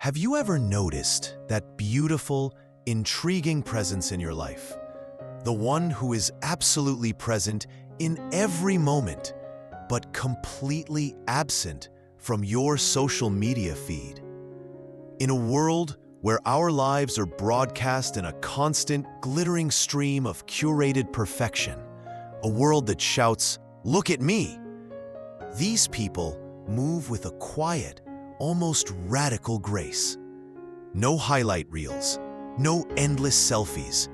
Have you ever noticed that beautiful, intriguing presence in your life? The one who is absolutely present in every moment, but completely absent from your social media feed. In a world where our lives are broadcast in a constant, glittering stream of curated perfection, a world that shouts, "Look at me!" These people move with a quiet, almost radical grace. No highlight reels, no endless selfies,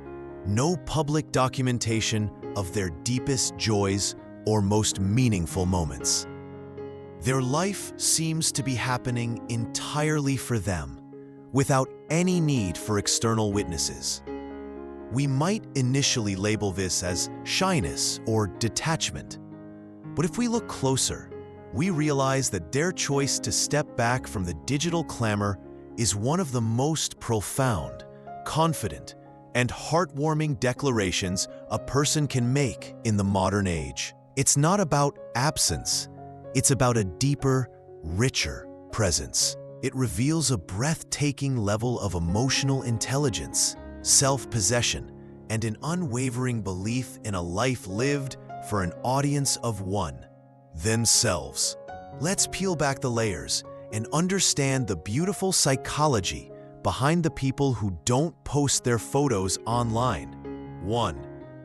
no public documentation of their deepest joys or most meaningful moments. Their life seems to be happening entirely for them, without any need for external witnesses. We might initially label this as shyness or detachment, but if we look closer, we realize that their choice to step back from the digital clamor is one of the most profound, confident, and heartwarming declarations a person can make in the modern age. It's not about absence, it's about a deeper, richer presence. It reveals a breathtaking level of emotional intelligence, self-possession, and an unwavering belief in a life lived for an audience of one, themselves. Let's peel back the layers and understand the beautiful psychology behind the people who don't post their photos online. 1.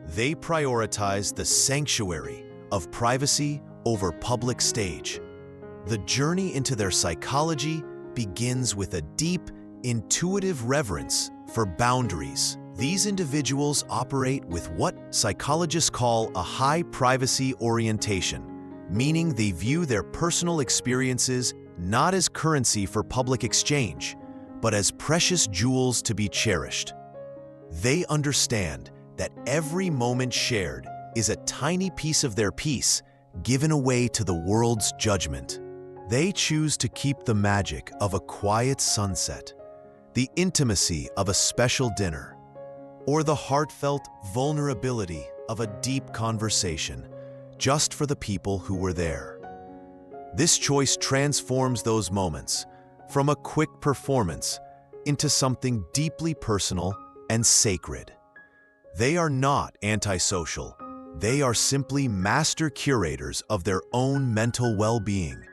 They prioritize the sanctuary of privacy over public stage. The journey into their psychology begins with a deep, intuitive reverence for boundaries. These individuals operate with what psychologists call a high privacy orientation, meaning they view their personal experiences not as currency for public exchange, but as precious jewels to be cherished. They understand that every moment shared is a tiny piece of their peace given away to the world's judgment. They choose to keep the magic of a quiet sunset, the intimacy of a special dinner, or the heartfelt vulnerability of a deep conversation just for the people who were there. This choice transforms those moments from a quick performance into something deeply personal and sacred. They are not antisocial. They are simply master curators of their own mental well-being,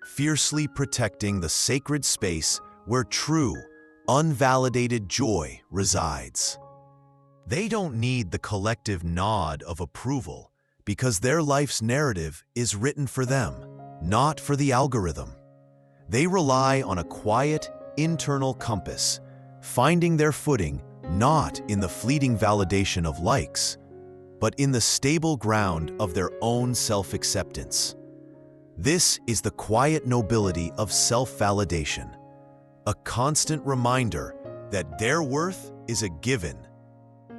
fiercely protecting the sacred space where true, unvalidated joy resides. They don't need the collective nod of approval because their life's narrative is written for them, not for the algorithm. They rely on a quiet, internal compass, finding their footing not in the fleeting validation of likes, but in the stable ground of their own self-acceptance. This is the quiet nobility of self-validation, a constant reminder that their worth is a given,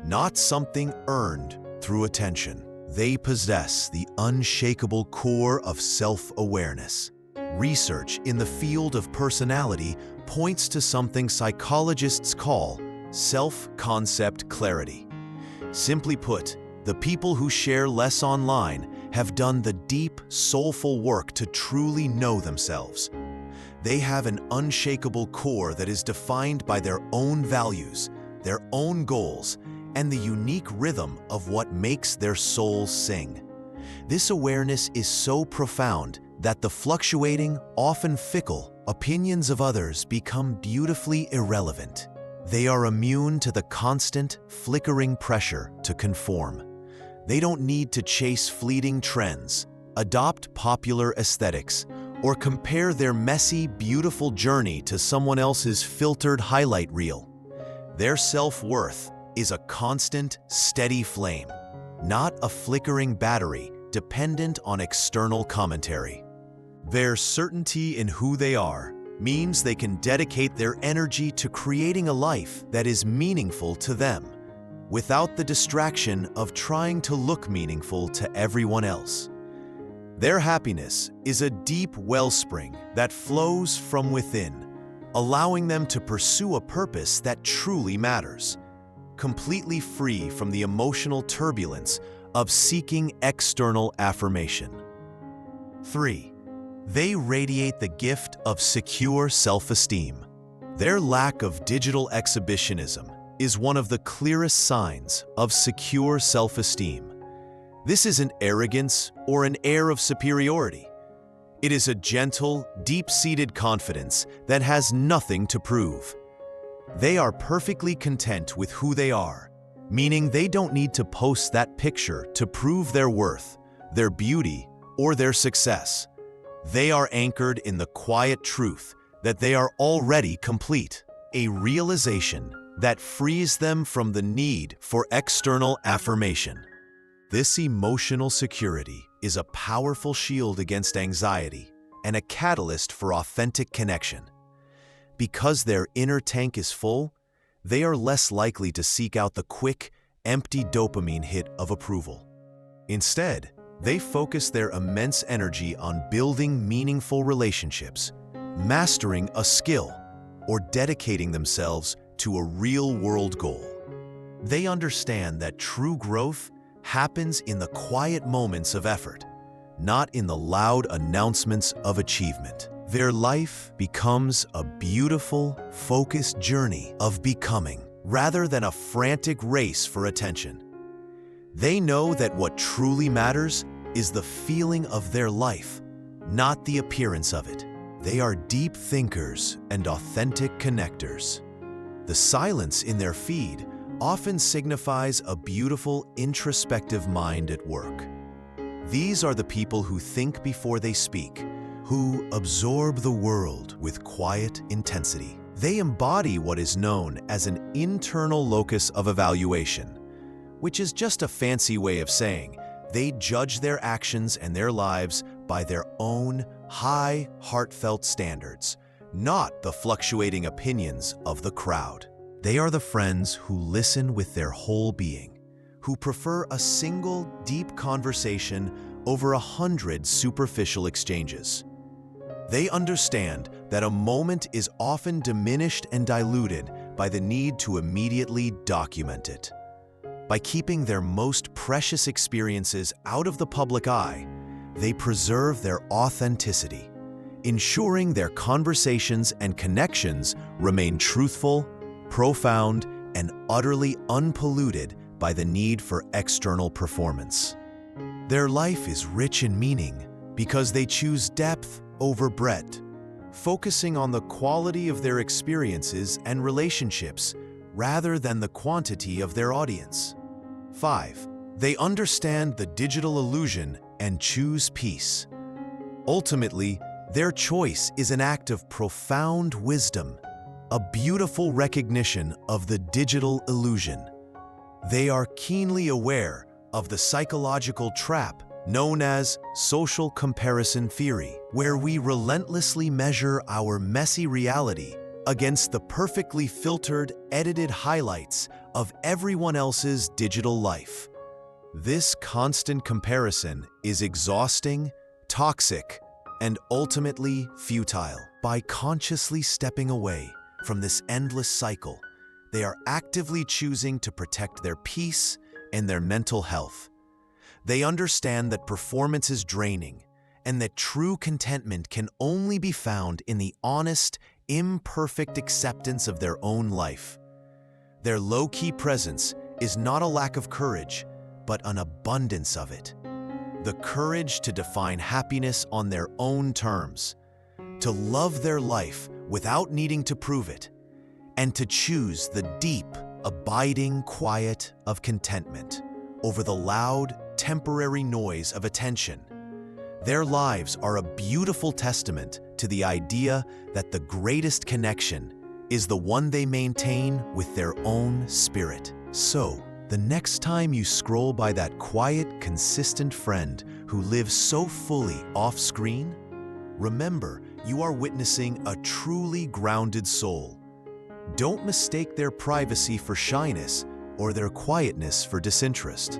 not something earned through attention. They possess the unshakable core of self-awareness. Research in the field of personality points to something psychologists call self-concept clarity. Simply put, the people who share less online have done the deep, soulful work to truly know themselves. They have an unshakable core that is defined by their own values, their own goals, and the unique rhythm of what makes their souls sing. This awareness is so profound that the fluctuating, often fickle, opinions of others become beautifully irrelevant. They are immune to the constant, flickering pressure to conform. They don't need to chase fleeting trends, adopt popular aesthetics, or compare their messy, beautiful journey to someone else's filtered highlight reel. Their self-worth is a constant, steady flame, not a flickering battery dependent on external commentary. Their certainty in who they are means they can dedicate their energy to creating a life that is meaningful to them, without the distraction of trying to look meaningful to everyone else. Their happiness is a deep wellspring that flows from within, allowing them to pursue a purpose that truly matters, completely free from the emotional turbulence of seeking external affirmation. 3. They radiate the gift of secure self-esteem. Their lack of digital exhibitionism is one of the clearest signs of secure self-esteem. This isn't arrogance or an air of superiority. It is a gentle, deep-seated confidence that has nothing to prove. They are perfectly content with who they are, meaning they don't need to post that picture to prove their worth, their beauty, or their success. They are anchored in the quiet truth that they are already complete, a realization that frees them from the need for external affirmation. This emotional security is a powerful shield against anxiety and a catalyst for authentic connection. Because their inner tank is full, they are less likely to seek out the quick, empty dopamine hit of approval. Instead, they focus their immense energy on building meaningful relationships, mastering a skill, or dedicating themselves to a real-world goal. They understand that true growth happens in the quiet moments of effort, not in the loud announcements of achievement. Their life becomes a beautiful, focused journey of becoming, rather than a frantic race for attention. They know that what truly matters is the feeling of their life, not the appearance of it. They are deep thinkers and authentic connectors. The silence in their feed often signifies a beautiful, introspective mind at work. These are the people who think before they speak, who absorb the world with quiet intensity. They embody what is known as an internal locus of evaluation, which is just a fancy way of saying they judge their actions and their lives by their own high, heartfelt standards, not the fluctuating opinions of the crowd. They are the friends who listen with their whole being, who prefer a single, deep conversation over 100 superficial exchanges. They understand that a moment is often diminished and diluted by the need to immediately document it. By keeping their most precious experiences out of the public eye, they preserve their authenticity, ensuring their conversations and connections remain truthful, profound, and utterly unpolluted by the need for external performance. Their life is rich in meaning because they choose depth over breadth, focusing on the quality of their experiences and relationships rather than the quantity of their audience. 5. They understand the digital illusion and choose peace. Ultimately, their choice is an act of profound wisdom, a beautiful recognition of the digital illusion. They are keenly aware of the psychological trap known as social comparison theory, where we relentlessly measure our messy reality against the perfectly filtered, edited highlights of everyone else's digital life. This constant comparison is exhausting, toxic, and ultimately futile. By consciously stepping away from this endless cycle, they are actively choosing to protect their peace and their mental health. They understand that performance is draining and that true contentment can only be found in the honest, imperfect acceptance of their own life. Their low-key presence is not a lack of courage, but an abundance of it. The courage to define happiness on their own terms, to love their life without needing to prove it, and to choose the deep, abiding quiet of contentment over the loud, temporary noise of attention. Their lives are a beautiful testament to the idea that the greatest connection is the one they maintain with their own spirit. So, the next time you scroll by that quiet, consistent friend who lives so fully off-screen, remember you are witnessing a truly grounded soul. Don't mistake their privacy for shyness or their quietness for disinterest.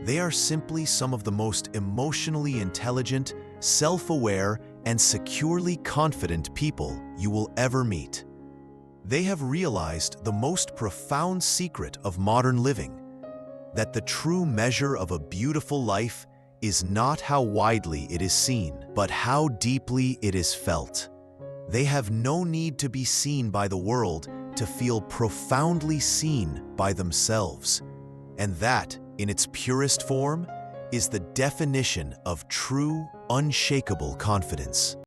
They are simply some of the most emotionally intelligent, self-aware, and securely confident people you will ever meet. They have realized the most profound secret of modern living, that the true measure of a beautiful life is not how widely it is seen, but how deeply it is felt. They have no need to be seen by the world to feel profoundly seen by themselves. And that, in its purest form, is the definition of true, unshakable confidence.